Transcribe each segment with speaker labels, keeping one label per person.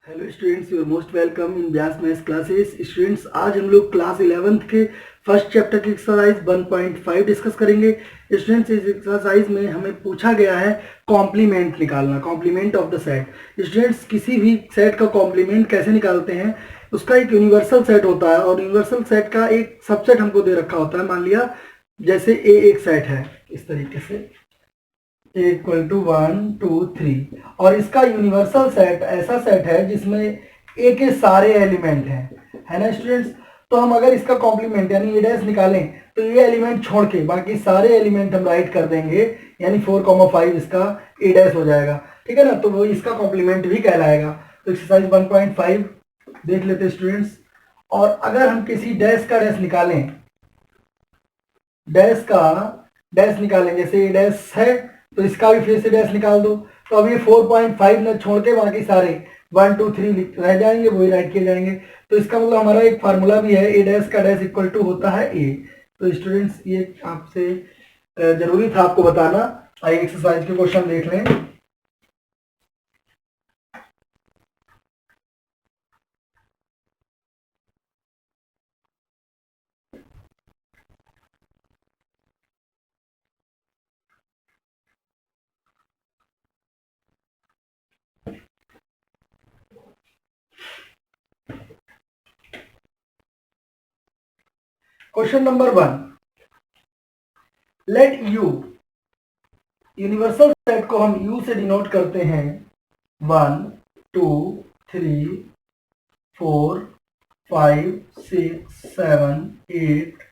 Speaker 1: Hello students, you are most welcome in Vyas maths classes. Students, आज हम लोग class 11th के फर्स्ट चैप्टर की एक्सरसाइज 1.5 डिस्कस करेंगे। स्टूडेंट्स, इस एक्सरसाइज में हमें पूछा गया है कॉम्प्लीमेंट निकालना, complement of the set. Students, किसी भी सेट का कॉम्प्लीमेंट कैसे निकालते हैं, उसका एक यूनिवर्सल सेट होता है और यूनिवर्सल सेट का एक सबसेट हमको दे रखा होता है। मान लिया जैसे ए एक सेट है, इस तरीके से इक्वल टू 1 2 3, और इसका यूनिवर्सल सेट ऐसा सेट है जिसमें ए के सारे एलिमेंट हैं, है ना स्टूडेंट्स। तो हम अगर इसका कॉम्प्लीमेंट यानी ए डैश निकालें तो ये एलिमेंट छोड़ के बाकी सारे एलिमेंट हम राइट कर देंगे, यानी 4,5 इसका ए डैश हो जाएगा। ठीक है ना, तो वो इसका कॉम्प्लीमेंट भी कहलाएगा। तो एक्सरसाइज 1.5 देख लेते स्टूडेंट्स। और अगर हम किसी डैश का डैश निकालें, डैश का डैश निकालें, जैसे ए डैश है तो इसका भी फिर से डैश निकाल दो। तो अब ये 4.5 न छोड़ के बाकी सारे 1 2 3 रह जाएंगे, वही राइट किए जाएंगे। तो इसका मतलब हमारा एक फार्मूला भी है, ए डैश का डैश इक्वल टू होता है ए। तो स्टूडेंट्स, ये आपसे जरूरी था आपको बताना। आइए एक्सरसाइज के क्वेश्चन देख लें। Question number 1, let you, universal set को हम यू से डिनोट करते हैं। 1 2 3 4 5 6 7 8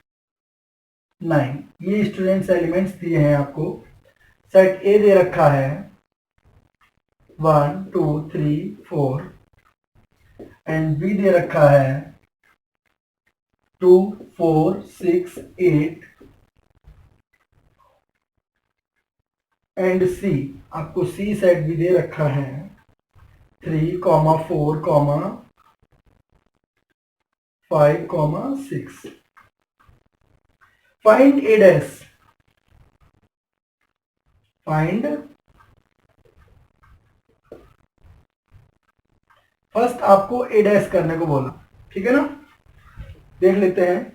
Speaker 1: 9, ये स्टूडेंट्स एलिमेंट्स दिए हैं आपको। सेट ए दे रखा है 1 2 3 4, एंड बी दे रखा है 2 4 6 8, एंड सी, आपको सी सेट भी दे रखा है 3, 4, 5, 6। फाइंड ए डैश, फाइंड फर्स्ट आपको ए डैश करने को बोला, ठीक है ना। देख लेते हैं।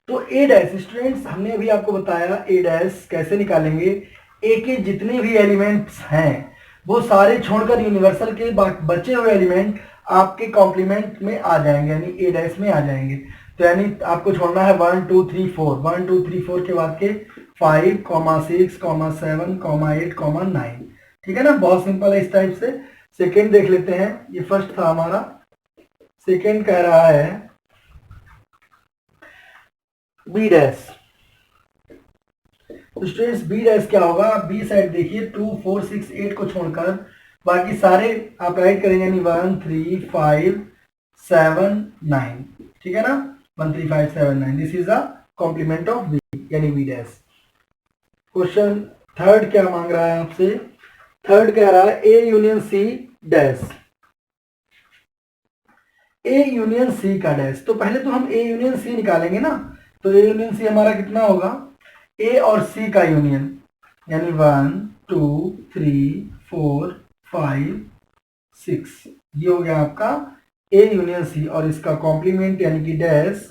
Speaker 1: तो ए डैश स्टूडेंट्स, हमने अभी आपको बताया ए डैश कैसे निकालेंगे। ए के जितने भी एलिमेंट्स हैं वो सारे छोड़कर यूनिवर्सल के बचे हुए एलिमेंट आपके कॉम्प्लीमेंट में आ जाएंगे, यानी ए डैश में आ जाएंगे। तो यानी आपको छोड़ना है 1 2 3 4, 1 2 3 4 के बाद के 5, 6, 7, 8, 9। ठीक है ना, बहुत सिंपल है इस टाइप से। सेकेंड देख लेते हैं। ये फर्स्ट था हमारा, सेकेंड कह रहा है बी डैश। तो स्टूडेंट्स, बी डैश क्या होगा, बी साइड देखिए 2 4 6 8 को छोड़कर बाकी सारे आप राइट करेंगे, यानी 1 3 5 7 9। ठीक है ना, 1 3 5 7 9, this is the complement of B, यानी बी डैश। क्वेश्चन थर्ड क्या मांग रहा है आपसे, थर्ड कह रहा है A union C dash, A union C का डैश। तो पहले तो हम ए यूनियन सी निकालेंगे ना। तो ए यूनियन सी हमारा कितना होगा, ए और सी का यूनियन, यानी 1 2 3 4 5 6, ये हो गया आपका ए यूनियन सी, और इसका कॉम्प्लीमेंट यानी कि डैश।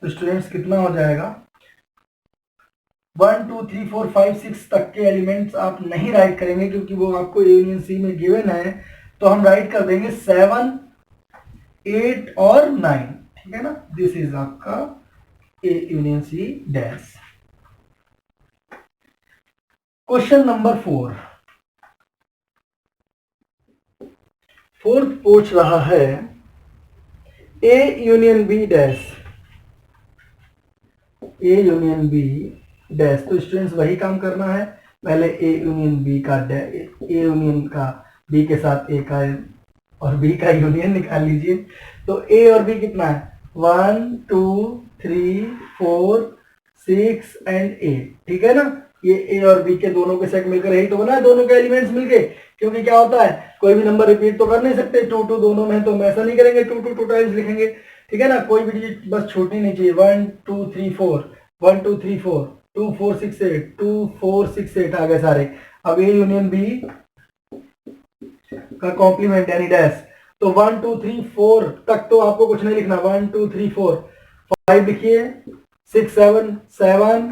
Speaker 1: तो स्टूडेंट्स कितना हो जाएगा, 1 2 3 4 5 6 तक के एलिमेंट्स आप नहीं राइट करेंगे क्योंकि वो आपको ए यूनियन सी में गिवन है। तो हम राइट कर देंगे 7 8 और 9। ठीक है ना, दिस इज आपका A union C dash. Question number 4, fourth पूछ रहा है A union B dash, A union B dash. तो स्टूडेंट्स वही काम करना है, पहले ए यूनियन बी का ए यूनियन का बी के साथ ए का और बी का यूनियन निकाल लीजिए। तो ए और बी कितना है, 1 2 3 4 6 एंड 8। ठीक है ना, ये ए और बी के दोनों के सेट मिलकर यही तो बना है, दोनों के एलिमेंट्स मिलके। क्योंकि क्या होता है, कोई भी नंबर रिपीट तो कर नहीं सकते, 2 2 दोनों में, तो हम ऐसा नहीं करेंगे 2 2 2 टाइम्स लिखेंगे। ठीक है ना, कोई भी चीज बस छूटनी नहीं चाहिए। 1 2 3 4, 1 2 3 4, 2 4 6 8, 2 4 6 8 आ गए सारे। अब ए यूनियन बी का कॉम्प्लीमेंट यानी डैश। तो 1 2 3 4 तक तो आपको कुछ नहीं लिखना, 1 2 3 4 5 लिखिए, 6 7 7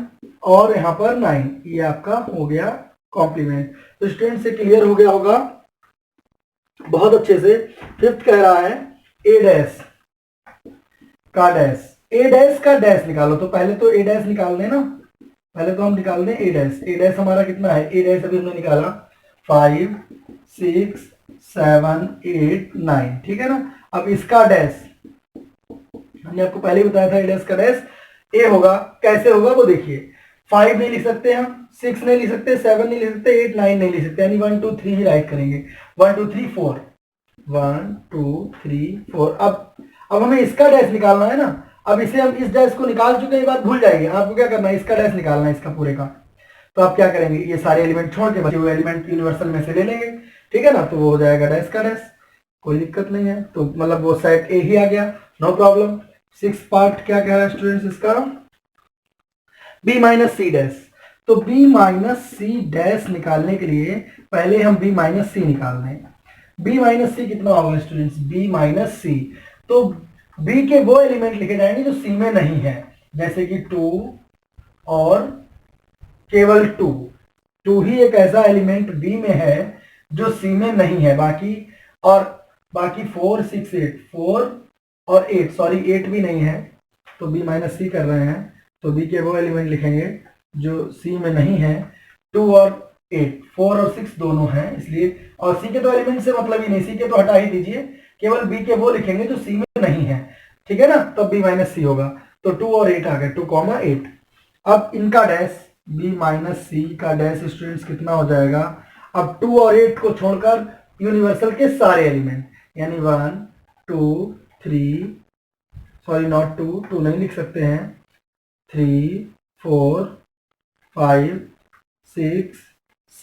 Speaker 1: और यहाँ पर 9, ये आपका हो गया कॉम्प्लीमेंट। तो स्टूडेंट से क्लियर हो गया होगा बहुत अच्छे से। फिफ्थ कह रहा है ए डैश का डैश, ए डैश का डैश निकालो। तो पहले तो ए डैश निकाल दें ना, पहले तो हम निकाल दें ए डैश। ए डैश हमारा कितना है, ए डैश अभी हमने निकाला 5 6 7 8 9, ठीक है ना। अब इसका डैश हमने आपको पहले ही बताया था, ए डैश का डैश ए होगा। कैसे होगा वो देखिए, 5 नहीं लिख सकते हम, 6 नहीं लिख सकते, 7 नहीं लिख सकते, 8 9 नहीं लिख सकते, यानी 1 2 3 ही राइट करेंगे। 1 2 3 4 1 2 3 4। अब हमें इसका डैश निकालना है ना। अब इसे हम इस डैश को निकाल चुके हैं, ये बात भूल जाएंगे। आपको क्या करना है, इसका डैश निकालना है, इसका पूरे का। तो आप क्या करेंगे, ये सारे एलिमेंट छोड़ के बचे हुए एलिमेंट यूनिवर्सल में से ले लेंगे, ठीक है ना। तो वो हो जाएगा डैश का डैश, कोई दिक्कत नहीं है। तो मतलब वो सेट ए ही आ गया, नो प्रॉब्लम। 6 पार्ट क्या कह रहा है स्टूडेंट्स इसका, बी माइनस सी डैश। तो बी माइनस सी डैश निकालने के लिए पहले हम बी माइनस सी निकाल दें। बी माइनस सी कितना होगा स्टूडेंट्स, बी माइनस सी। तो बी के वो एलिमेंट लिखे जाएंगे जो सी में नहीं है, जैसे कि 2 और केवल 2 ही एक ऐसा एलिमेंट बी में है जो सी में नहीं है। बाकी 4 6 8 4 और 8, सॉरी 8 भी नहीं है, तो बी माइनस सी कर रहे हैं। तो बी के वो एलिमेंट लिखेंगे जो सी में नहीं है। 2 और 8, 4 और 6 दोनों हैं इसलिए, और सी के तो एलिमेंट से मतलब ही नहीं, सी के तो हटा ही दीजिए, केवल बी के वो लिखेंगे जो सी में नहीं है, ठीक है ना। तो बी माइनस सी होगा। तो 2 और 8 आ गए, 2 8। अब इनका डैश बी माइनस सी का डैश स्टूडेंट्स कितना हो जाएगा। अब 2 और 8 को छोड़कर यूनिवर्सल के सारे एलिमेंट, यानी 1 2 3, सॉरी नॉट 2 नहीं लिख सकते हैं, 3 4 5 6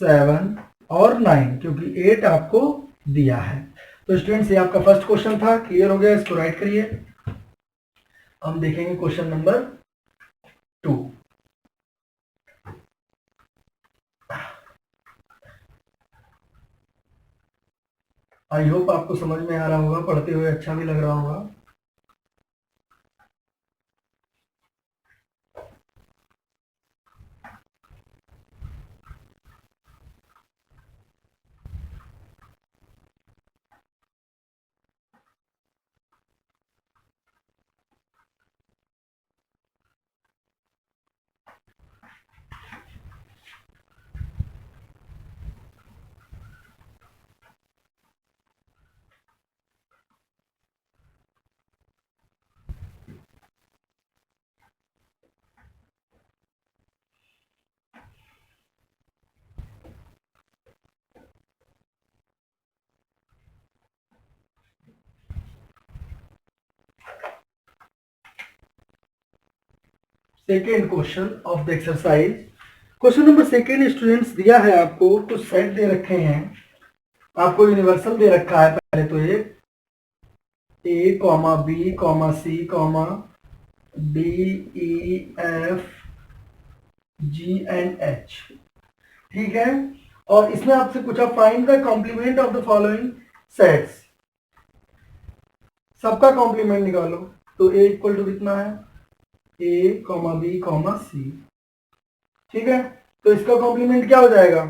Speaker 1: 7 और 9, क्योंकि 8 आपको दिया है। तो स्टूडेंट्स ये आपका फर्स्ट क्वेश्चन था, क्लियर हो गया, इसको राइट करिए। हम देखेंगे क्वेश्चन नंबर 2। आई होप आपको समझ में आ रहा होगा, पढ़ते हुए अच्छा भी लग रहा होगा। Second question of the exercise, question number second students दिया है आपको, कुछ सेट दे रखे हैं आपको, यूनिवर्सल दे रखा है पहले तो ये A comma B comma C comma D E F G and H, ठीक है। और इसमें आपसे पूछा find the complement of the following sets, सबका कॉम्प्लीमेंट निकालो। तो ए इक्वल टू कितना है, A comma B comma C, ठीक है। तो इसका कॉम्प्लीमेंट क्या हो जाएगा,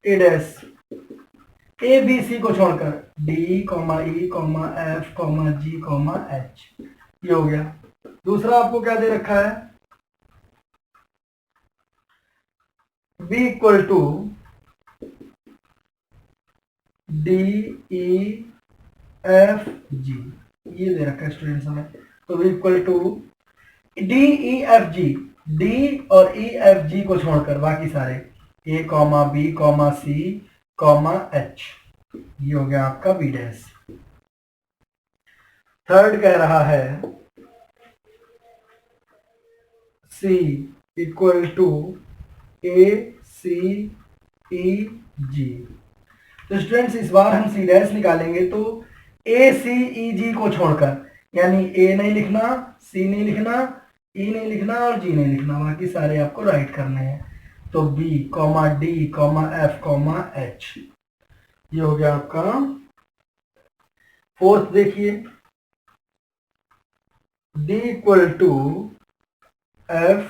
Speaker 1: ए डैश, ए बी सी को छोड़कर D comma E comma F comma G comma H, ये हो गया। दूसरा आपको क्या दे रखा है, B equal to D E F G, ये दे रखा है स्टूडेंट्स हमें। तो B equal to D E F G, D और ई एफ जी को छोड़कर बाकी सारे A comma B comma C comma H, ये हो गया आपका बी डैश। थर्ड कह रहा है सी इक्वल टू ए सी ई जी। तो स्टूडेंट्स इस बार हम सी डैश निकालेंगे, तो ए सी ई जी को छोड़कर, यानी ए नहीं लिखना, सी नहीं लिखना, ई नहीं लिखना और जी नहीं लिखना, बाकी सारे आपको राइट करने हैं। तो B comma D comma F comma H, ये हो गया आपका फोर्थ। देखिए d equal to f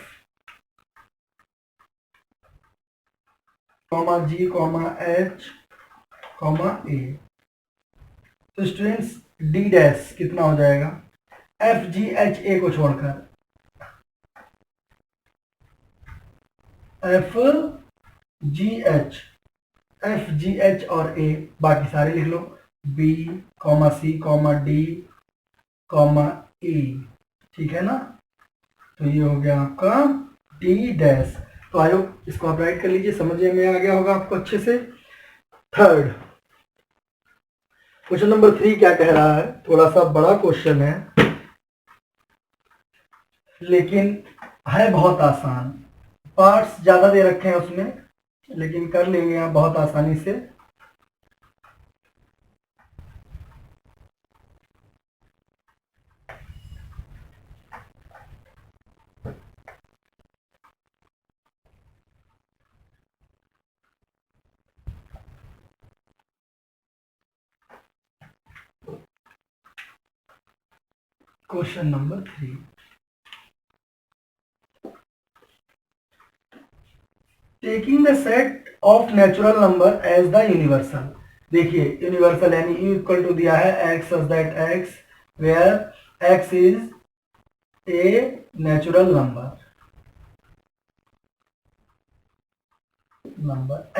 Speaker 1: comma g comma h comma a। तो स्टूडेंट्स d डैश कितना हो जाएगा, f g h a को छोड़कर f g h और a, बाकी सारे लिख लो b comma c comma d comma e, ठीक है ना। तो ये हो गया आपका d डैश। तो आई होप इसको आप राइट कर लीजिए, समझने में आ गया होगा आपको अच्छे से। थर्ड क्वेश्चन नंबर 3 क्या कह रहा है, थोड़ा सा बड़ा क्वेश्चन है लेकिन है बहुत आसान। पार्ट्स ज्यादा दे रखे हैं उसमें, लेकिन कर लेंगे आप बहुत आसानी से। Question number 3, taking the set of natural number as the universal. देखिए यूनिवर्सल यानी u इक्वल टू दिया है x such that x where x is a natural number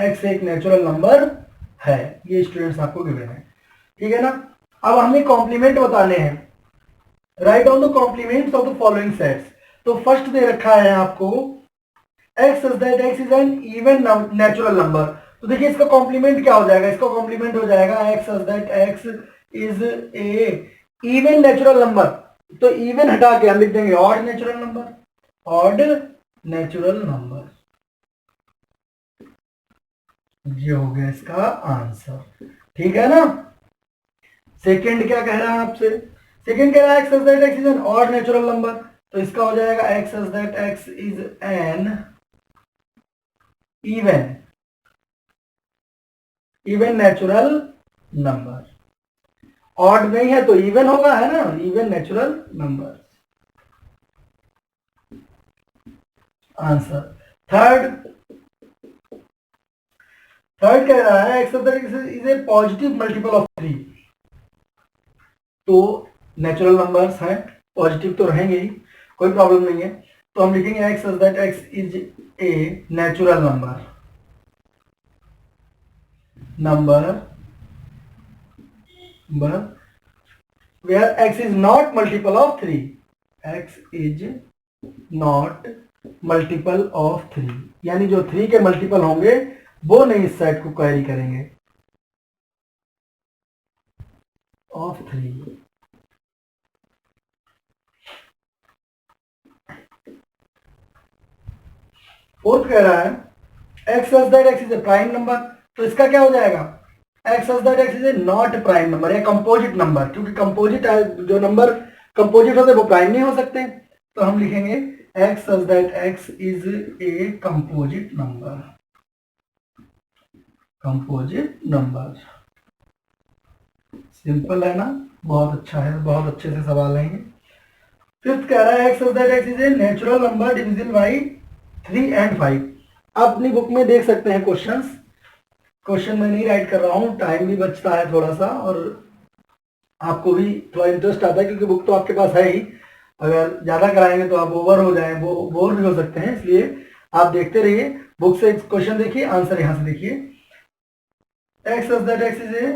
Speaker 1: x एक नेचुरल नंबर है, ये स्टूडेंट्स आपको गिवन है, ठीक है ना। अब हमें कॉम्प्लीमेंट बताने हैं, write down the complements of the following sets. तो फर्स्ट दे रखा है आपको x such that x is an even natural number. तो देखिए इसका कॉम्प्लीमेंट क्या हो जाएगा, इसका कॉम्प्लीमेंट हो जाएगा x such that x is A even natural number. तो इवन हटा के हम लिख देंगे odd natural number, odd natural number. ये हो गया इसका आंसर, ठीक है ना। सेकंड क्या कह रहा है आपसे, सेकंड कह रहा है x such that x is N odd natural number. तो इसका हो जाएगा x such that x is an even natural number. Odd नहीं है तो इवन होगा, है ना, even natural number. Answer third कह रहा है x is A positive multiple of 3। तो नेचुरल नंबर्स हैं, पॉजिटिव तो रहेंगे ही, कोई प्रॉब्लम नहीं है। तो हम लिखेंगे x such that x is a natural number where x is not multiple of 3, x is not multiple of 3, यानी जो 3 के मल्टीपल होंगे वो नहीं इस सेट को कैरी करेंगे ऑफ 3। फोर्थ कह रहा है x such that x is A prime number. तो इसका क्या हो जाएगा, x such that x is A not prime number या कंपोजिट नंबर, क्योंकि कंपोजिट जो नंबर कंपोजिट होते हैं वो प्राइम नहीं हो सकते। तो हम लिखेंगे x such that x is a composite number. Simple है ना, बहुत अच्छा है, बहुत अच्छे से सवाल आएंगे। फिफ्थ कह रहा है x such that x is a natural number divisible by 3 and 5। आप अपनी बुक में देख सकते हैं क्वेश्चन मैं नहीं राइट कर रहा हूँ, टाइम भी बचता है थोड़ा सा और आपको भी थोड़ा इंटरेस्ट आता है, क्योंकि बुक तो आपके पास है ही। अगर ज़्यादा कराएंगे तो आप ओवर हो जाए, वो बोर भी हो सकते हैं, इसलिए आप देखते रहिए, बुक से क्वेश्चन देखिए, आंसर यहाँ से देखिए। x such that x is a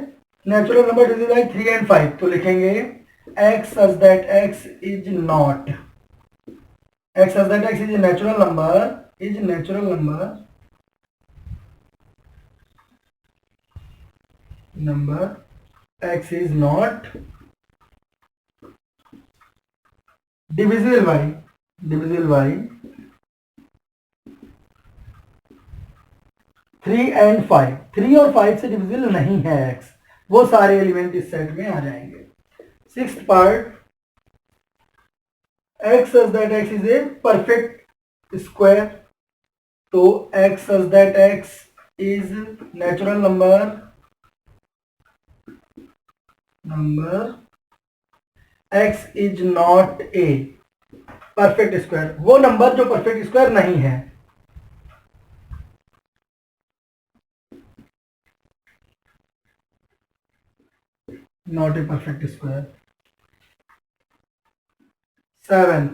Speaker 1: natural number divisible by 3 and 5। तो लिखेंगे x such that x is not, x such that x is a natural number x is not divisible by 3 and 5। 3 और 5 से divisible नहीं है x, वो सारे element इस set में आ जाएंगे। Sixth part, x such that x is a perfect square. तो x such that x is natural number number x is not a perfect square, वो नंबर जो परफेक्ट स्क्वायर नहीं है। Not a perfect square. Seventh,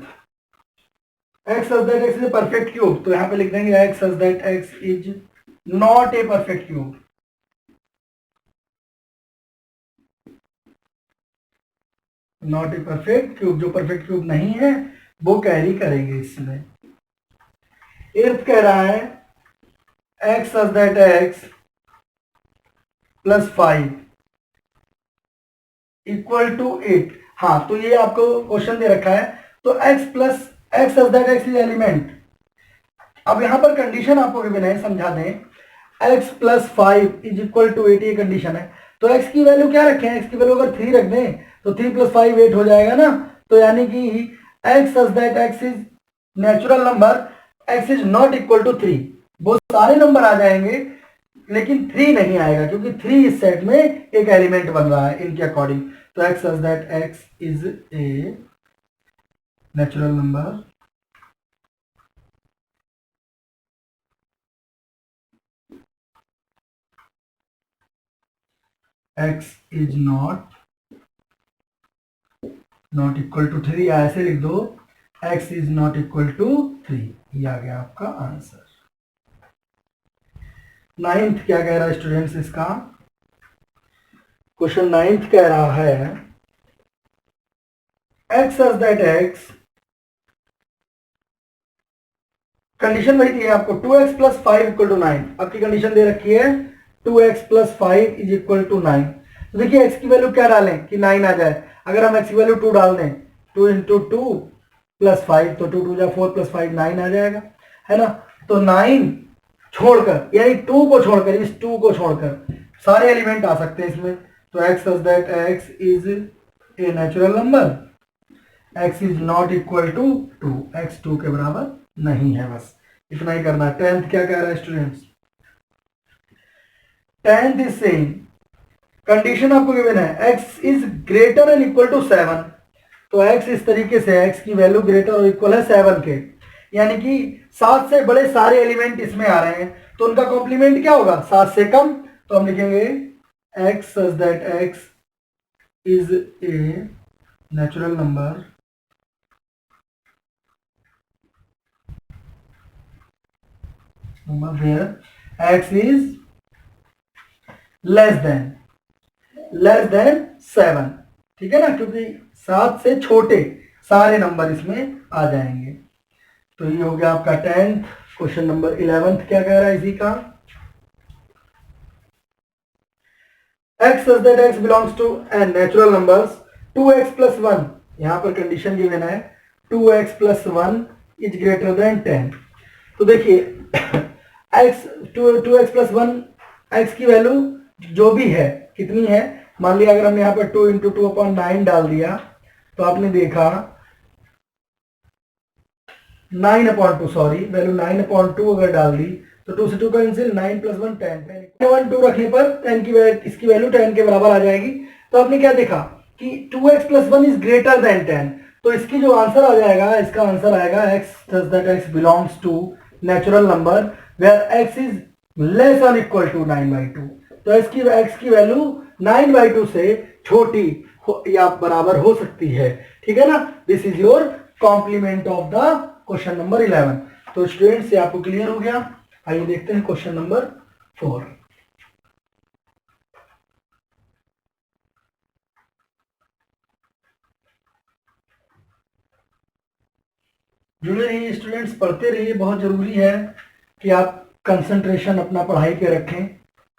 Speaker 1: x such that x is a perfect cube, तो यहां पे लिख देंगे x such that x is not a perfect cube। Not a perfect cube, जो परफेक्ट क्यूब नहीं है वो कैरी करेंगे इसमें। एर्थ कह रहा है x such that x plus 5 equal to 8। हाँ, तो ये आपको क्वेश्चन दे रखा है, तो x plus x such that x is element. अब यहां पर कंडीशन आपको गिवन है, समझा दें, x plus 5 is equal to 8, ये कंडीशन है। तो x की वैल्यू क्या रखें, x की वैल्यू अगर 3 रख दें तो 3 प्लस 5 8 हो जाएगा ना। तो यानी कि x such that x is natural number, x is not equal to 3। वो सारे नंबर आ जाएंगे लेकिन 3 नहीं आएगा, क्योंकि 3 इस सेट में एक एलिमेंट बन रहा है इनके अकॉर्डिंग। तो x such that x is a natural number x is not equal to 3, ऐसे लिख दो, x is not equal to 3। ये आ गया आपका आंसर। नाइन्थ क्या कह रहा है स्टूडेंट्स, इसका क्वेश्चन नाइन्थ कह रहा है x such that x, condition वही थी आपको, 2x प्लस 5 इक्वल टू 9। आपकी कंडीशन दे रखी है 2x plus 5 is equal to 9। तो देखिए x की वैल्यू क्या डालें कि 9 आ जाए। अगर हम x की वैल्यू 2 डाल दें, 2 इंटू 2 प्लस 5, तो 2 2 जा 4 प्लस 5 9 आ जाएगा, है ना। तो 9 छोड़कर, यानी 2 को छोड़कर, इस 2 को छोड़कर सारे एलिमेंट आ सकते हैं इसमें। तो x such that x is a natural number, x is not equal to 2, x 2 के बराबर नहीं है। बस इतना ही करना है। 10th क्या कह रहा है students, 10th is same, condition आपको गिवन है x is greater and equal to 7। तो x इस तरीके से, x की वैल्यू ग्रेटर और इक्वल है 7 के, यानी कि 7 से बड़े सारे एलिमेंट इसमें आ रहे हैं, तो उनका कॉम्प्लीमेंट क्या होगा, 7 से कम। तो हम लिखेंगे x such that x is a natural number where x is less than 7, ठीक है ना, क्योंकि 7 से छोटे सारे नंबर इसमें आ जाएंगे। तो ये हो गया आपका 10th। क्वेश्चन नंबर 11th क्या कह रहा है इसी का, x such that x belongs to n natural numbers 2x plus 1, यहां पर कंडीशन गिवन है 2x plus 1 is greater than 10। तो देखिए x 2x plus 1, x की वैल्यू जो भी है कितनी है, मान लिया अगर हमने यहाँ पर 2 इंटू 2/9 डाल दिया, तो आपने देखा 9/2, सॉरी वैल्यू 9/2 अगर डाल दी तो 2 से 2 कैंसिल, 9 प्लस 1 10, 1 2 रखने पर 10 की इसकी वैल्यू 10 के बराबर आ जाएगी। तो आपने क्या देखा कि 2x plus 1 is greater than 10, तो इसकी जो आंसर आ जाएगा, इसका आंसर आएगा x such that x belongs to natural number where x is less और इक्वल टू 9/2। तो x की वैल्यू 9/2 से छोटी या बराबर हो सकती है, ठीक है ना। This is your complement of the question number 11। तो स्टूडेंट्स ये आपको क्लियर हो गया। आइए देखते हैं क्वेश्चन नंबर 4। जुड़े रहिए स्टूडेंट्स, पढ़ते रहिए, बहुत जरूरी है कि आप कंसंट्रेशन अपना पढ़ाई पे रखें,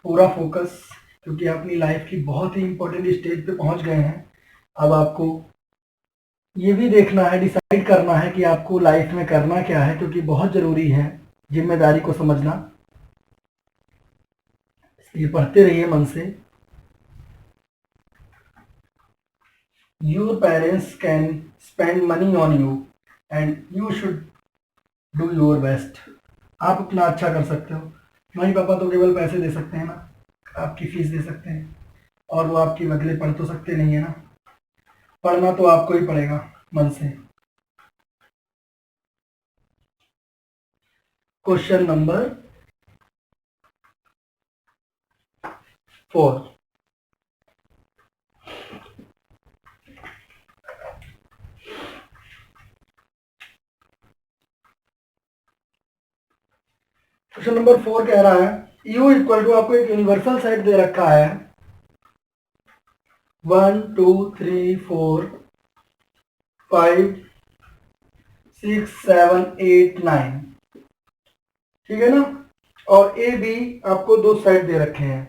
Speaker 1: पूरा फोकस, क्योंकि अपनी लाइफ की बहुत ही इंपॉर्टेंट स्टेज पे पहुंच गए हैं। अब आपको ये भी देखना है, डिसाइड करना है कि आपको लाइफ में करना क्या है, क्योंकि बहुत जरूरी है जिम्मेदारी को समझना। इसलिए पढ़ते रहिए मन से। Your parents can spend money on you and you should do your best. आप अपना अच्छा कर सकते हो, मम्मी पापा तो केवल पैसे दे सकते हैं ना, आपकी फीस दे सकते हैं, और वो आपकी मतलब पढ़ तो सकते नहीं है ना, पढ़ना तो आपको ही पड़ेगा मन से। Question number 4। क्वेश्चन नंबर 4 कह रहा है u इक्वल टू, आपको एक यूनिवर्सल सेट दे रखा है 1 2 3 4 5 6 7 8 9, ठीक है ना। और ए बी आपको दो सेट दे रखे हैं,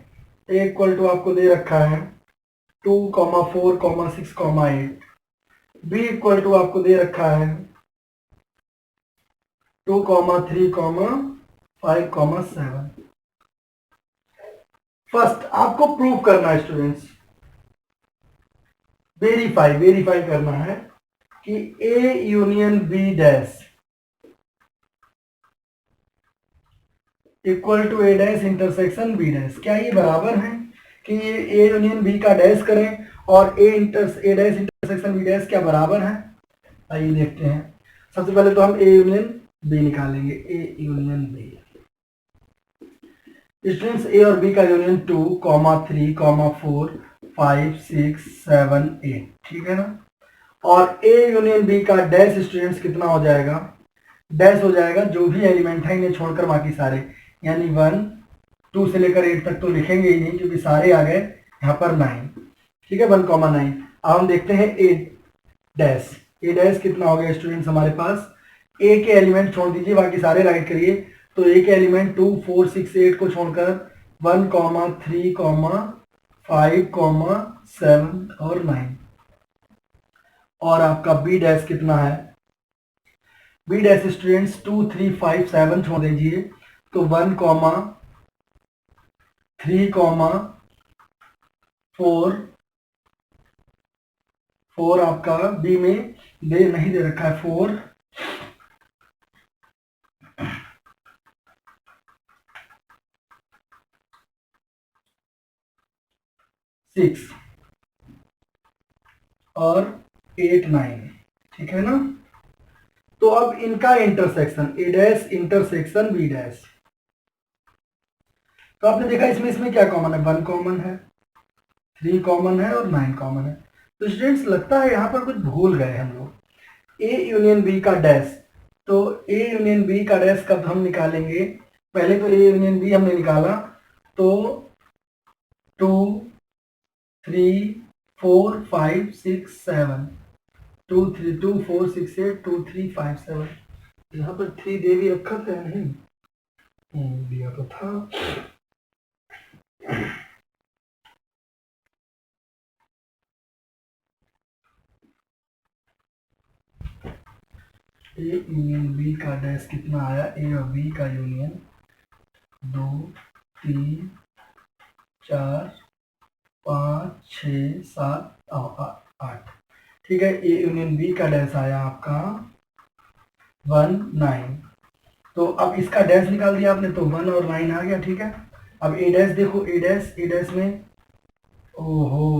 Speaker 1: ए इक्वल टू आपको दे रखा है 2 4 6 8, बी इक्वल टू आपको दे रखा है 2 3 5 7। फर्स्ट आपको प्रूव करना है स्टूडेंट्स, वेरीफाई करना है कि A union B dash equal to A dash intersection B dash, क्या ये बराबर है कि ये ए यूनियन बी का डैश करें और A dash intersection B dash क्या बराबर है। आइए देखते हैं। सबसे पहले तो हम ए यूनियन बी निकालेंगे, ए यूनियन बी। स्टूडेंट्स ए और बी का यूनियन 2 3 4 5 6 7 8, ठीक है ना। और ए यूनियन बी का डैश स्टूडेंट्स कितना हो जाएगा, डैश हो जाएगा जो भी एलिमेंट है इन्हें छोड़कर बाकी सारे, यानी 1 2 से लेकर 8 तक तो लिखेंगे ही नहीं क्योंकि सारे आ गए यहाँ पर 9, ठीक है 1 9। अब हम देखते हैं ए डैश, ए डैश कितना हो गया स्टूडेंट्स हमारे पास, ए के एलिमेंट छोड़ दीजिए बाकी सारे राइट करिए, तो ए के एलिमेंट 2 4 6 8 को छोड़कर 1 3 5 7 और 9। और आपका बी डैश कितना है, बी डैश स्टूडेंट्स 2 3 5 7 छोड़ दीजिए, तो 1 3 4 आपका बी में दे नहीं दे रखा है 4 6 और 8 9, ठीक है ना। तो अब इनका intersection A dash intersection B dash, तो आपने देखा इसमें क्या कॉमन है, 1 कॉमन है, 3 कॉमन है और 9 कॉमन है। तो स्टूडेंट्स लगता है यहाँ पर कुछ भूल गए हम लोग। ए यूनियन बी का डैश, तो ए यूनियन बी का डैश कब हम निकालेंगे, पहले तो ए यूनियन बी हमने निकाला तो 2 3 4 5 6 7 2 3 2 4 6 8 2 3 5 7, यहाँ पर 3 दे भी रखा था नहीं, दिया तो था। ए यूनियन बी का डैश कितना आया, ए और बी का यूनियन 2 3 4 5 6 7 8, ठीक है। ए यूनियन बी का डैश आया आपका 1 9, तो अब इसका डैश निकाल दिया आपने तो 1 और 9 आ गया, ठीक है। अब ए डैश देखो, ए डैश में ओहो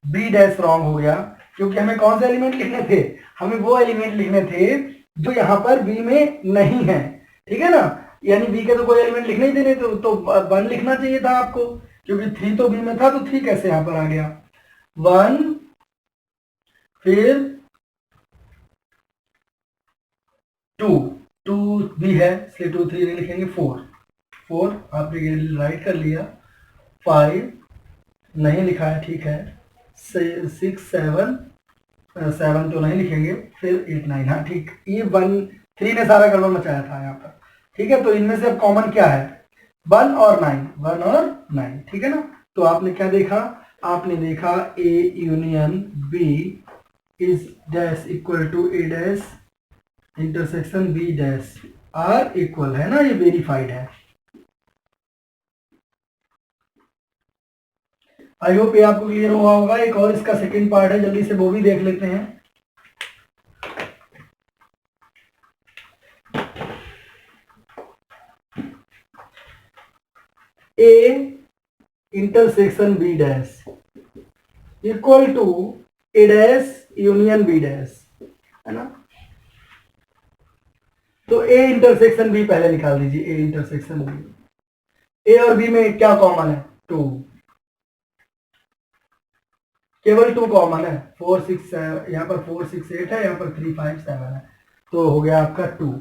Speaker 1: बी डैश रॉन्ग हो गया, क्योंकि हमें कौन से एलिमेंट लिखने थे, हमें वो एलिमेंट लिखने थे जो यहाँ पर बी में नहीं है, ठीक है ना। यानी बी के तो कोई एलिमेंट लिखने ही देने, तो 1 लिखना चाहिए था आपको, क्योंकि 3 तो बी में था, तो 3 कैसे यहाँ पर आ गया 1, फिर 2 भी है इसलिए 2 3 नहीं लिखेंगे, 4 आपने राइट कर लिया, 5 नहीं लिखा है, ठीक है, 6 7 तो नहीं लिखेंगे, फिर 8 9, हाँ ठीक, ये 1 3 ने सारा गड़बड़ मचाया था यहाँ पर, ठीक है। तो इनमें से अब कॉमन क्या है, 1 और 9, ठीक है ना। तो आपने क्या देखा, आपने देखा A union B is dash equal to A dash intersection B dash are equal, है ना, ये वेरीफाइड है। आई होप ये आपको क्लियर हुआ होगा। एक और इसका सेकंड पार्ट है, जल्दी से वो भी देख लेते हैं। A intersection B dash, equal to A dash union B dash, है ना। तो ए इंटरसेक्शन बी पहले निकाल दीजिए, ए इंटरसेक्शन बी। ए और बी में क्या कॉमन है? 2, केवल 2 कॉमन है। 4 6 यहाँ पर 4 6 8 है, यहाँ पर 3 5 7 है, तो हो गया आपका 2।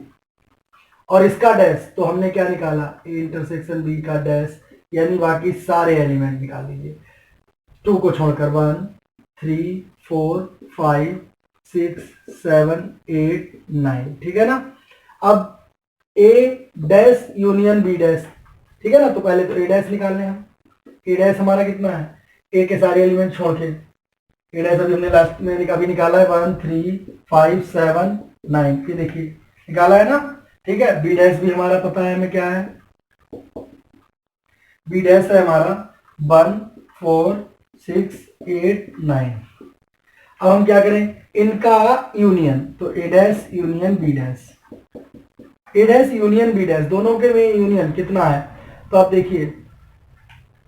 Speaker 1: और इसका डैश तो हमने क्या निकाला? ए इंटरसेक्शन बी का डैश, यानी बाकी सारे एलिमेंट निकाल दीजिए 2 को छोड़कर। 1 3 4 5 6 7 8 9, ठीक है ना। अब A dash union B dash, ठीक है ना। तो पहले तो ए डैश निकालने हैं हम। ए डैश हमारा कितना है? ए के सारे एलिमेंट छोड़ के ए डैश अभी हमने लास्ट में अभी निकाला है 1 3 5 7 9, ये देखिए निकाला है ना, ठीक है। बी डैश भी हमारा पता है हमें क्या है, बी डैश है हमारा 1 4 6 8 9। अब हम क्या करें? इनका यूनियन, तो ए डैश यूनियन बी डैश, ए डैश यूनियन बी डैश, दोनों के में यूनियन कितना है? तो आप देखिए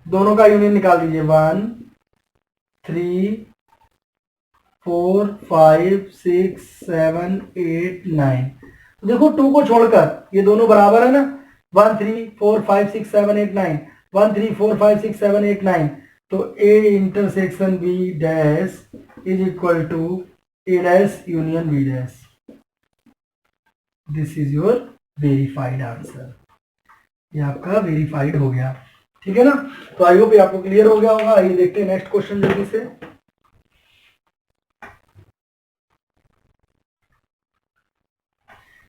Speaker 1: दोनों का यूनियन निकाल दीजिए। 1 3 4 5 6 7 8 9। तो देखो 2 को छोड़कर ये दोनों बराबर है ना। 1 3 4 5 6 7 8 9, 1 3 4 5 6 7 8 9। तो A intersection B dash is equal to A dash union B dash. This is your verified answer. ये आपका वेरीफाइड हो गया, ठीक है ना। तो आई होप ये आपको क्लियर हो गया होगा। आइए देखते हैं नेक्स्ट क्वेश्चन जल्दी से।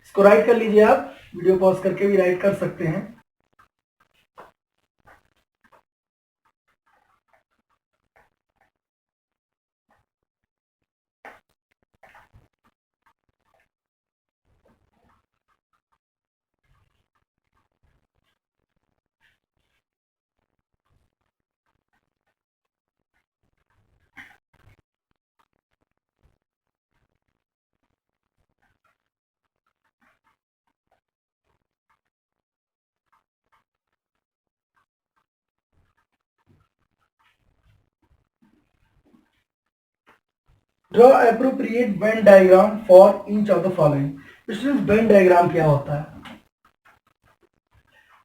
Speaker 1: इसको राइट कर लीजिए, आप वीडियो पॉज करके भी राइट कर सकते हैं। Draw appropriate Venn diagram for each of the following. Students Venn diagram क्या होता है?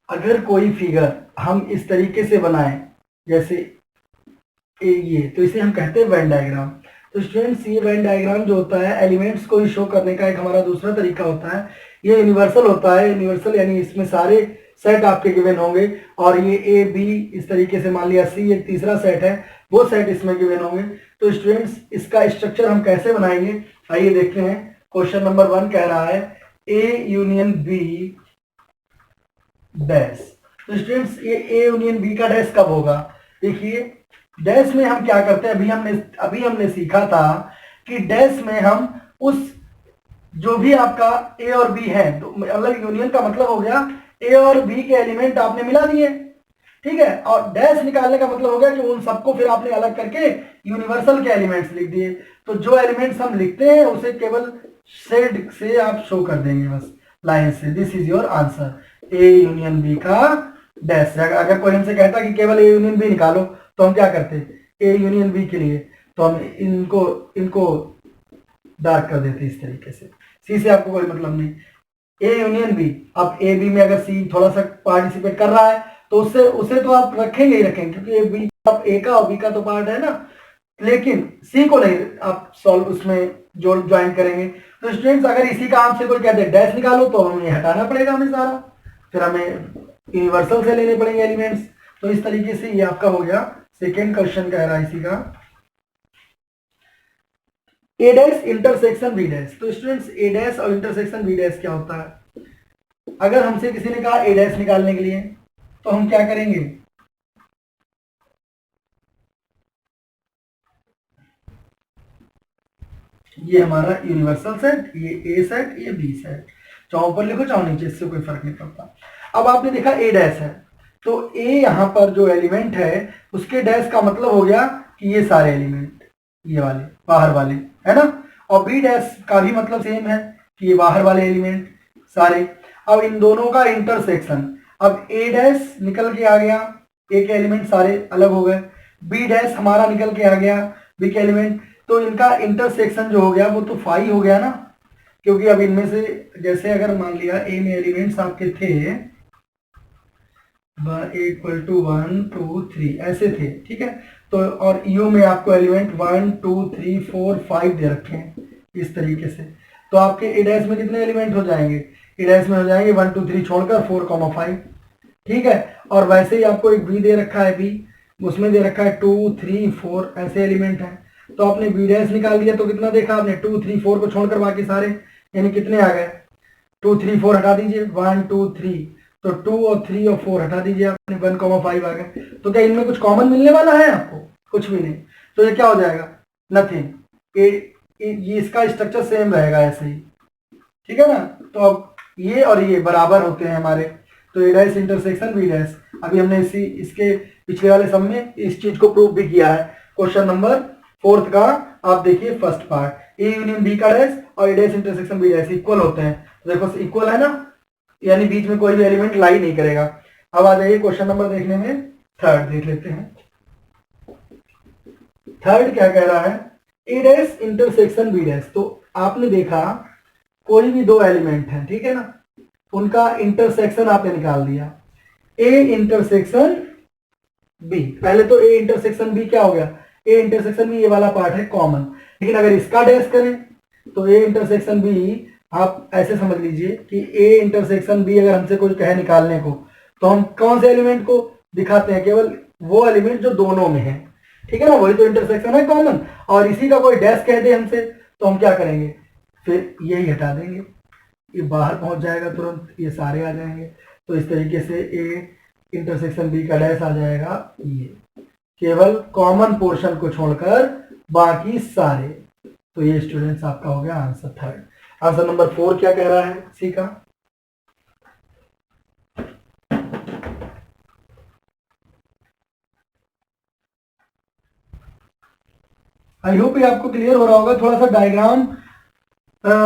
Speaker 1: अगर कोई फिगर हम इस तरीके से बनाएं जैसे ये, तो इसे हम कहते हैं वेन डायग्राम। तो स्टूडेंट्स ये वेन डायग्राम जो होता है एलिमेंट्स को ही शो करने का एक हमारा दूसरा तरीका होता है। ये यूनिवर्सल होता है। यूनिवर्सल यानी इसमें सारे सेट आपके गिवन होंगे, और ये ए बी इस तरीके से, मान लिया सी एक तीसरा सेट है, वो सेट इसमें गिवन होंगे। तो स्टूडेंट्स इसका स्ट्रक्चर हम कैसे बनाएंगे, आइए देखते हैं। क्वेश्चन नंबर 1 कह रहा है ए यूनियन बी डैश। तो स्टूडेंट्स ये ए यूनियन बी का डैश कब होगा? देखिए डैश में हम क्या करते हैं, अभी हमने सीखा था कि डैश में हम उस जो भी आपका ए और बी है, तो मतलब यूनियन का मतलब हो गया ए और बी के एलिमेंट आपने मिला दिए, ठीक है। और डैश निकालने का मतलब हो गया कि उन सबको फिर आपने अलग करके यूनिवर्सल के एलिमेंट्स लिख दिए। तो जो एलिमेंट्स हम लिखते हैं उसे केवल शेड से आप शो कर देंगे, बस लाइन से। This is your answer, A union B का डैश। अगर कोई हमसे कहता कि केवल ए यूनियन बी निकालो, तो हम क्या करते? ए यूनियन बी के लिए तो हम इनको डार्क कर देते इस तरीके से। सी से आपको कोई मतलब नहीं। ए यूनियन बी, अब ए बी में अगर सी थोड़ा सा पार्टिसिपेट कर रहा है तो उसे तो आप रखेंगे ही रखेंगे, क्योंकि ए बी आप ए का और बी का तो पार्ट है ना। लेकिन सी को नहीं आप सॉल्व उसमें ज्वाइन करेंगे। तो स्टूडेंट्स अगर इसी का आपसे कोई कहते हैं डैश निकालो, तो हमें ये हटाना पड़ेगा हमें सारा, फिर हमें यूनिवर्सल से लेने पड़ेंगे एलिमेंट्स। तो इस तरीके से ये आपका हो गया। सेकेंड क्वेश्चन कह रहा है इसी का ए डैश इंटरसेक्शन बी डैश। तो स्टूडेंट्स ए डैश और इंटरसेक्शन बी डैश क्या होता है? अगर हमसे किसी ने कहा ए डैश निकालने के लिए, तो हम क्या करेंगे? ये हमारा यूनिवर्सल सेट, ये ए सेट, ये बी सेट, चाहे ऊपर लिखो चाहे नीचे, इससे कोई फर्क नहीं पड़ता। अब आपने देखा ए डैश है, तो ए यहां पर जो एलिमेंट है उसके डैश का मतलब हो गया कि ये सारे एलिमेंट, ये वाले बाहर वाले, है ना। और बी डैश का भी मतलब सेम है कि ये बाहर वाले एलिमेंट सारे। अब इन दोनों का इंटरसेक्शन, अब ए डैश निकल के आ गया, ए के एलिमेंट सारे अलग हो गए, बी डैश हमारा निकल के आ गया, बी के एलिमेंट, तो इनका इंटरसेक्शन जो हो गया वो तो फाई हो गया ना, क्योंकि अब इनमें से जैसे अगर मान लिया ए में एलिमेंट्स आपके थे इक्वल टू 1 2 3 ऐसे थे, ठीक है, तो और यू में आपको एलिमेंट 1 2 3 4 5 दे रखे हैं इस तरीके से, तो आपके ए डैश में कितने एलिमेंट हो जाएंगे, ए डैश में हो जाएंगे 1 2 3 छोड़कर 4 5, ठीक है। और वैसे ही आपको एक बी दे रखा है, बी उसमें दे रखा है 2 3 4 ऐसे एलिमेंट हैं, तो आपने बी डैश निकाल दिया तो कितना देखा आपने 2 3 4 को छोड़कर बाकी सारे, यानी कितने आ गए 2 3 4 हटा दीजिए 1 2 3, तो 2 और 3 और 4 हटा दीजिए आपने 1 5 आ गए, तो क्या इनमें कुछ कॉमन मिलने वाला है आपको, कुछ भी नहीं, तो ये क्या हो जाएगा नथिंग, ये इसका स्ट्रक्चर सेम रहेगा ऐसे ही, ठीक है ना। तो अब ये और ये बराबर होते हैं हमारे, तो ए डैश इंटरसेक्शन बी डैश, अभी हमने इसके पिछले वाले सम में इस चीज को प्रूव भी किया है। क्वेश्चन नंबर 4 का आप देखिए first part, A union B का डैश और A dash intersection B dash equal होते हैं, देखो इक्वल है ना, यानी बीच में कोई भी एलिमेंट लाई नहीं करेगा। अब आ जाइए क्वेश्चन नंबर देखने में, थर्ड देख लेते हैं। थर्ड क्या कह रहा है, ए डैश इंटरसेक्शन बी डैश, तो आपने देखा कोई भी दो एलिमेंट है, ठीक है ना, उनका इंटरसेक्शन आपने निकाल दिया, ए इंटरसेक्शन बी, पहले तो ए इंटरसेक्शन बी क्या हो गया, ए इंटरसेक्शन बी ये वाला पार्ट है कॉमन, लेकिन अगर इसका डैश करें तो ए इंटरसेक्शन बी आप ऐसे समझ लीजिए कि ए इंटरसेक्शन बी अगर हमसे कुछ कहे निकालने को, तो हम कौन से एलिमेंट को दिखाते हैं, केवल वो एलिमेंट जो दोनों में है, ठीक है ना, वही तो इंटरसेक्शन है कॉमन, और इसी का कोई डैश कह दे हमसे तो हम क्या करेंगे, फिर यही हटा देंगे, ये बाहर पहुंच जाएगा तुरंत, ये सारे आ जाएंगे, तो इस तरीके से ए इंटरसेक्शन बी का डैश आ जाएगा, ये केवल कॉमन पोर्शन को छोड़कर बाकी सारे, तो ये स्टूडेंट्स आपका हो गया आंसर थर्ड। आंसर नंबर 4 क्या कह रहा है सी का, आई होप ये आपको क्लियर हो रहा होगा। थोड़ा सा डायग्राम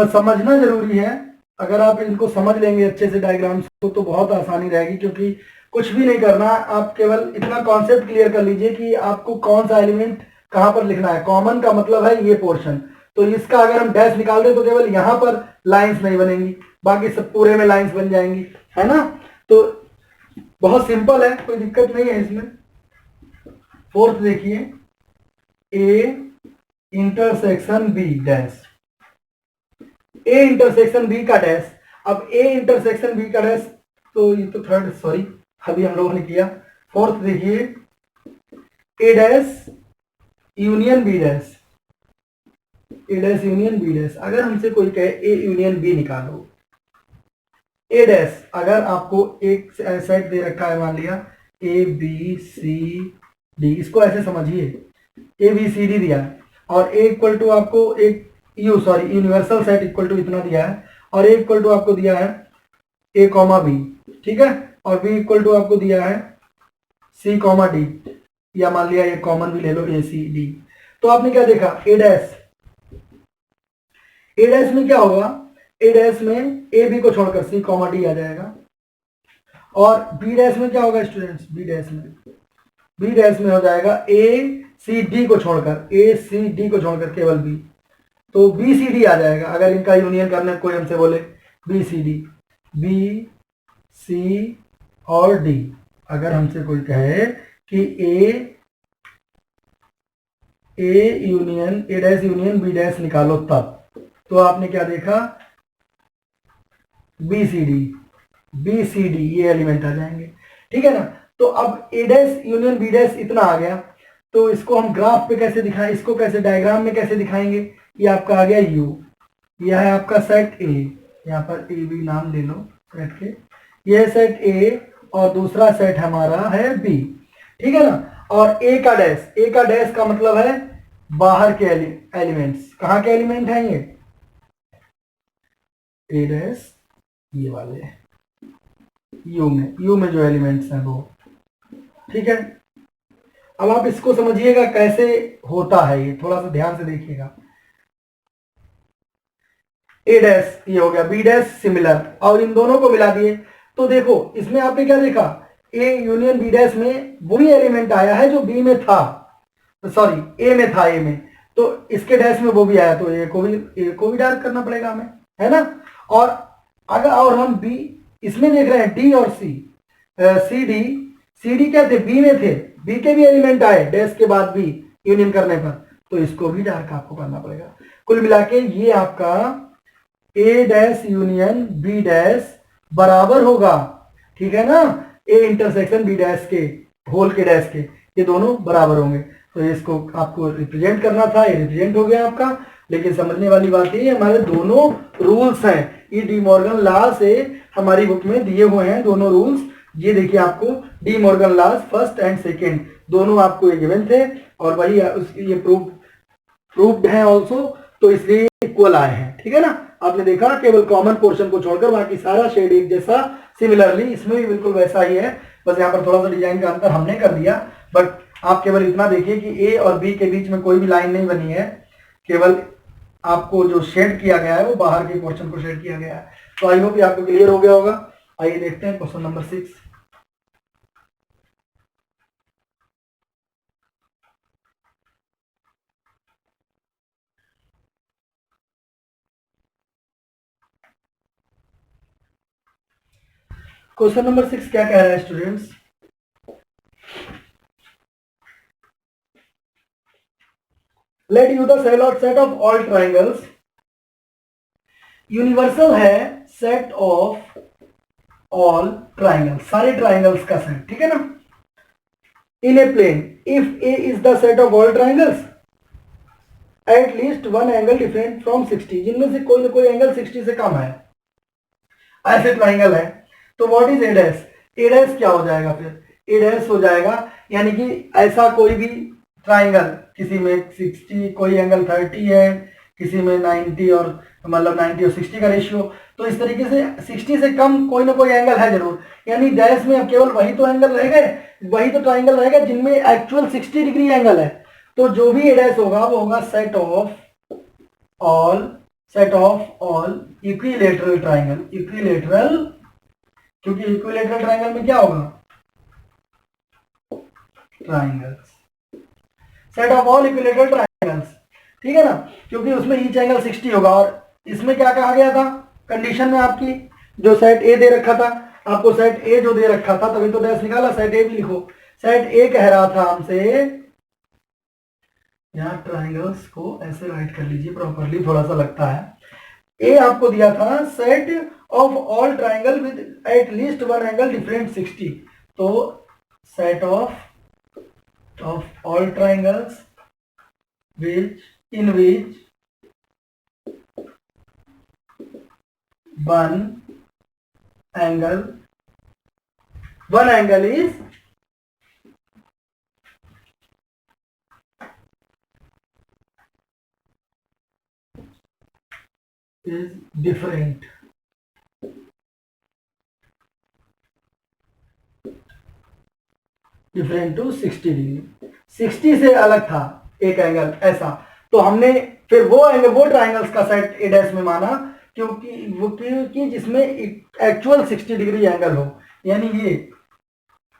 Speaker 1: समझना जरूरी है, अगर आप इनको समझ लेंगे अच्छे से डायग्राम्स को तो बहुत आसानी रहेगी, क्योंकि कुछ भी नहीं करना, आप केवल इतना कॉन्सेप्ट क्लियर कर लीजिए कि आपको कौन सा एलिमेंट कहां पर लिखना है। कॉमन का मतलब है ये पोर्शन, तो इसका अगर हम डैश निकाल दें तो केवल यहां पर लाइंस नहीं बनेंगी, बाकी सब पूरे में लाइंस बन जाएंगी, है ना। तो बहुत सिंपल है, कोई दिक्कत नहीं है इसमें। फोर्थ देखिए, A intersection B dash, A intersection B का डैश, अब ए इंटरसेक्शन बी का डैश, तो ये तो थर्ड, सॉरी अभी हम लोगों ने किया। फोर्थ देखिए, ए डैश यूनियन बी डैश, ए डैश यूनियन बी डैश, अगर हमसे कोई कहे ए यूनियन बी निकालो, ए डैश अगर आपको एक सेट दे रखा है, मान लिया ए बी सी डी, इसको ऐसे समझिए ए बी सी डी दिया है, और ए इक्वल टू आपको एक यूनिवर्सल सेट इक्वल टू इतना दिया है, और ए इक्वल टू आपको दिया है ए कॉमा बी, ठीक है, और बी इक्वल टू आपको दिया है सी कॉमा डी, या मान लिया ये कॉमन भी ले लो ए सी डी, तो आपने क्या देखा, ए डैश, ए डैश में क्या होगा, ए डैश में ए बी को छोड़कर सी कॉमा डी आ जाएगा, और बी डैश में क्या होगा स्टूडेंट्स, बी डैश में हो जाएगा ए सी डी को छोड़कर केवल बी, तो बी सी डी आ जाएगा। अगर इनका यूनियन करने कोई हमसे बोले B C D, B C और डी, अगर हमसे कोई कहे कि A dash union B dash निकालो तब, तो आपने क्या देखा, बी सी डी ये एलिमेंट आ जाएंगे, ठीक है ना। तो अब A dash union B dash इतना आ गया, तो इसको हम ग्राफ पे कैसे दिखाएं, इसको कैसे डायग्राम में कैसे दिखाएंगे, ये आपका आ गया यू, यह है आपका सेट ए, यहाँ पर ए बी नाम ले लो सेट के, यह सेट ए और दूसरा सेट हमारा है बी, ठीक है ना। और ए का डैश का मतलब है बाहर के एलिमेंट्स, कहाँ के एलिमेंट हैं ये, ए डैश ये वाले यू में जो एलिमेंट्स हैं वो, ठीक है। अब आप इसको समझिएगा कैसे होता है, ये थोड़ा सा ध्यान से देखिएगा। ए डैश ये हो गया, बी डैश सिमिलर, और इन दोनों को मिला दिए, तो देखो इसमें आपने क्या देखा, ए यूनियन बी डैश में वही एलिमेंट आया है जो बी में था, सॉरी ए में था, ए में, तो इसके डैश में वो भी आया, तो ए को भी डार्क करना पड़ेगा हमें, है ना। और अगर और हम बी इसमें देख रहे हैं, डी और सी, सी डी क्या थे, बी में थे, बी के भी एलिमेंट आए डैश के बाद भी यूनियन करने पर, तो इसको भी डार्क आपको करना पड़ेगा। कुल मिला के ये आपका ए डैश यूनियन बी डैश बराबर होगा, ठीक है ना, ए इंटरसेक्शन बी डैश के होल के डैश के, ये दोनों बराबर होंगे। तो इसको आपको रिप्रेजेंट करना था, ये रिप्रेजेंट हो गया आपका। लेकिन समझने वाली बात ये, हमारे दोनों रूल्स हैं, ये डी मॉर्गन लॉ से हमारी बुक में दिए हुए हैं दोनों रूल्स। ये देखिए आपको De Morgan laws first and second दोनों आपको ये गिवन थे, और वही ये प्रूव्ड है ऑल्सो, तो इसलिए इक्वल आए हैं, ठीक है ना। आपने देखा केवल कॉमन पोर्शन को छोड़कर बाकी सारा शेड एक जैसा, सिमिलरली इसमें भी बिल्कुल वैसा ही है, बस यहाँ पर थोड़ा सा डिजाइन का अंतर हमने कर दिया। बट आप केवल इतना देखिए कि ए और बी के बीच में कोई भी लाइन नहीं बनी है, केवल आपको जो शेड किया गया है वो बाहर के पोर्शन को शेड किया गया है। तो आई होप आपको क्लियर हो गया होगा। आइए देखते हैं क्वेश्चन नंबर 6। क्वेश्चन नंबर 6 क्या कह रहा है students, let U the set of all triangles, universal है सेट ऑफ ऑल ट्राइंगल्स, सारे ट्राइंगल्स का सेट, ठीक है ना। In a plane if A is the set of all triangles at least one angle different from 60, जिनमें से कोई ना कोई एंगल 60 से कम है, ऐसे ट्राइंगल है, तो what is a dash, A dash क्या हो जाएगा फिर, ए डैश हो जाएगा यानी कि ऐसा कोई भी ट्राइंगल, किसी में 60, कोई एंगल 30 है, किसी में 90 और मतलब 90 और 60 का रेशियो, तो इस तरीके से 60 से कम कोई ना कोई एंगल है जरूर, यानी डैश में अब केवल वही तो एंगल रह गए, वही तो ट्राइंगल रहेगा जिनमें एक्चुअल 60 डिग्री एंगल है। तो जो भी ए डैश होगा वो होगा set of all equilateral triangle, equilateral, क्योंकि इक्विलेटरल ट्राइंगल में क्या होगा, triangles, set of all equilateral triangles, ठीक है ना, क्योंकि उसमें ईच एंगल 60 होगा। और इसमें क्या कहा गया था कंडीशन में, आपकी जो सेट ए दे रखा था, आपको सेट ए जो दे रखा था, तभी तो डैश निकाला, सेट ए भी लिखो। सेट ए कह रहा था हमसे, यहाँ ट्राइंगल्स को ऐसे राइट कर लीजिए प्रॉपरली, थोड़ा सा लगता है, ए आपको दिया था set of all triangle with at least one angle different 60, तो set of all triangles in which one angle is different, different to 60 degree, 60 से अलग था एक एंगल ऐसा, तो हमने फिर वो एंगल, वो ट्राइंगल्स का सेट ए डैश में माना, क्योंकि जिसमें एक्चुअल 60 डिग्री एंगल हो, यानी ये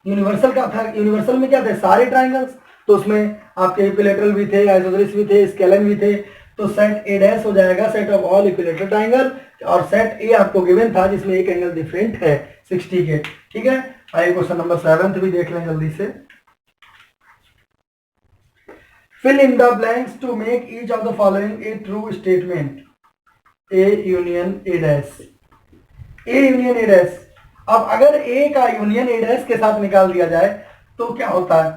Speaker 1: यूनिवर्सल का था। यूनिवर्सल में क्या थे, सारे ट्राइंगल्स, तो उसमें आपके इक्विलेटरल भी थे, आइसोसेलेस भी थे, स्केलन भी थे, तो सेट ए डैश हो जाएगा set of all equilateral triangle, और सेट ए आपको गिवन था जिसमें एक एंगल डिफरेंट है 60 के, ठीक है। आइए क्वेश्चन नंबर 7 भी देख लें जल्दी से। Fill in the blanks to make each of the following a true statement. A union A dash. A union A dash. अब अगर A का यूनियन A dash के साथ निकाल दिया जाए तो क्या होता है,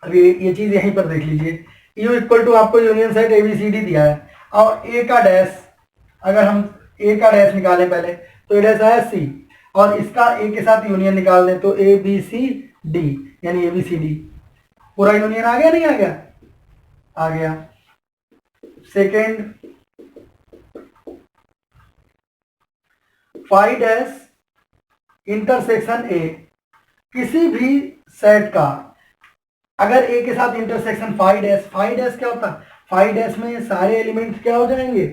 Speaker 1: अभी ये चीज यहीं पर देख लीजिए, U इक्वल टू आपको यूनियन सेट ABCD दिया है, और A का डैश, अगर हम A का डैश निकालें पहले, तो A डैश आया C, और इसका A के साथ यूनियन निकाल दें तो ABCD, यानी ABCD, पूरा यूनियन आ गया, नहीं आ गया, आ गया। Second, phi dash intersection A, किसी भी सेट का अगर ए के साथ इंटरसेक्शन फाई डैश क्या होता है, फाई डैश में सारे एलिमेंट क्या हो जाएंगे,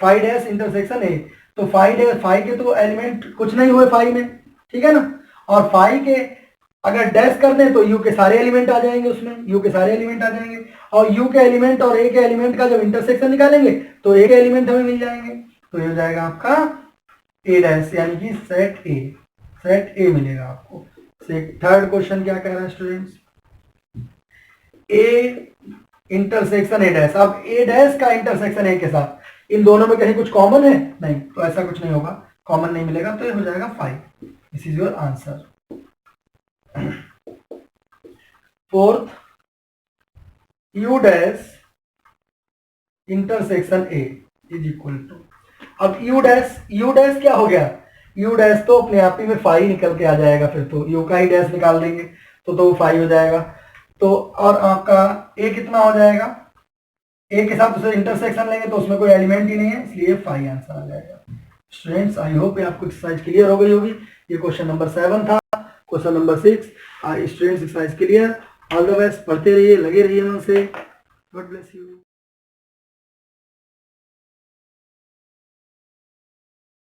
Speaker 1: फाई डैश इंटरसेक्शन ए, तो फाई के तो एलिमेंट कुछ नहीं हुए फाई में, ठीक है ना, और फाई के अगर डैश कर दें तो यू के सारे एलिमेंट आ जाएंगे, उसमें यू के सारे एलिमेंट आ जाएंगे, और यू के एलिमेंट और ए के एलिमेंट का जब इंटरसेक्शन निकालेंगे तो ए के एलिमेंट हमें मिल जाएंगे। तो ये हो जाएगा आपका ए डैश, यानी कि सेट ए मिलेगा आपको। थर्ड क्वेश्चन क्या कह रहा है students, A intersection A dash. अब ए डैश का इंटरसेक्शन ए के साथ, इन दोनों में कहीं कुछ कॉमन है? नहीं, तो ऐसा कुछ नहीं होगा, कॉमन नहीं मिलेगा, तो ये हो जाएगा 5। This is your answer. Fourth, U dash intersection A is equal to, अब यू डैश क्या हो गया, यू डैश तो अपने आप ही में 5 निकल के आ जाएगा, फिर तो यू का ही डैश निकाल देंगे तो 5 हो जाएगा। तो और आपका ए कितना हो जाएगा, ए के साथ उसे इंटरसेक्शन लेंगे तो उसमें कोई एलिमेंट ही नहीं है, इसलिए 5 आंसर आ जाएगा। स्टूडेंट्स आई होप आपको एक्सरसाइज क्लियर हो गई होगी। ये क्वेश्चन नंबर 7 था। Question number 6, students exercise clear. All the best, पढ़ते रहिए, लगे रहिए मन से। God bless you.